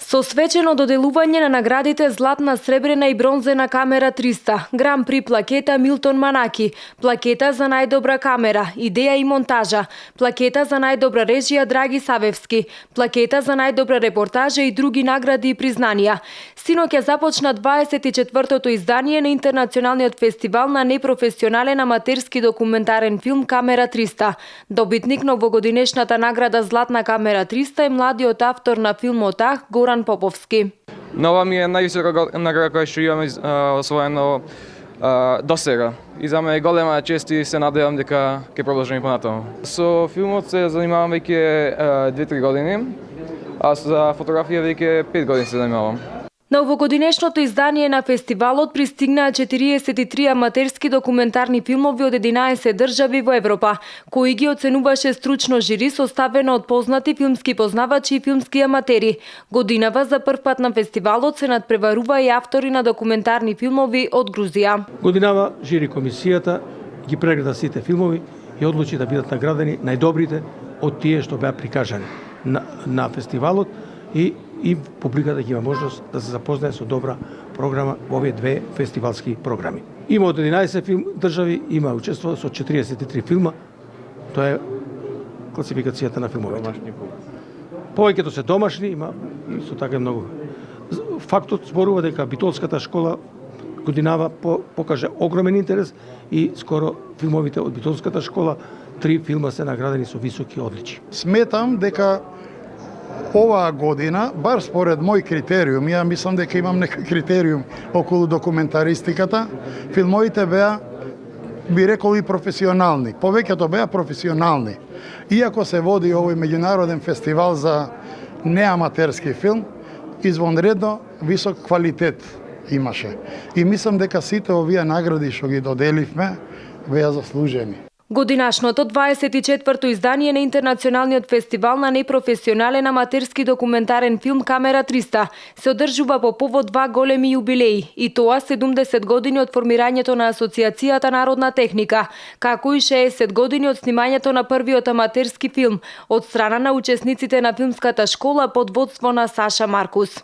Со свечено доделување на наградите Златна, Сребрена и Бронзена камера 300, Гран при плакета Милтон Манаки, плакета за најдобра камера, идеја и монтажа, плакета за најдобра режија Драги Савевски, плакета за најдобра репортажа и други награди и признанија. Синоќ започна 24-тото издание на Интернационалниот фестивал на непрофесионален аматерски документарен филм Камера 300. Добитник на овогодинешната награда Златна камера 300 е младиот автор на филмот Горан Поповски. Но ова ми е највисока награда која што имам освоено досега. И за мене е голема чест и се надевам дека ќе продолжам и понатаму. Со филмот се занимавам веќе 2-3 години, а за фотографија веќе 5 години се занимавам. На овогодинешното издание на фестивалот пристигнаа 43 аматерски документарни филмови од 11 држави во Европа, кои ги оценуваше стручно жири составено од познати филмски познавачи и филмски аматери. Годинава за прв пат на фестивалот се надпреварува и автори на документарни филмови од Грузија. Годинава жири комисијата ги прегледа сите филмови и одлучи да бидат наградени најдобрите од тие што беа прикажани на фестивалот и публиката ќе има можност да се запознае со добра програма во овие две фестивалски програми. Има од 11 држави, има учествува со 43 филма. Тоа е класификацијата на филмовите. Повеќето се домашни, има исто така многу. Фактот зборува дека Битолската школа годинава покаже огромен интерес и скоро филмовите од Битолската школа 3 филма се наградени со високи одличи. Сметам дека оваа година, бар според мој критериум, ја мислам дека имам некој критериум околу документаристиката, филмовите беа, би рекол, и професионални. Повеќето беа професионални. Иако се води овој меѓународен фестивал за неаматерски филм, извонредно висок квалитет имаше. И мислам дека сите овие награди што ги доделивме беа заслужени. Годинашното 24-то издание на Интернационалниот фестивал на непрофесионален аматерски документарен филм Камера 300 се одржува по повод 2 големи јубилеи, и тоа 70 години од формирањето на Асоциацијата Народна техника, како и 60 години од снимањето на првиот аматерски филм од страна на учесниците на филмската школа под водство на Саша Маркус.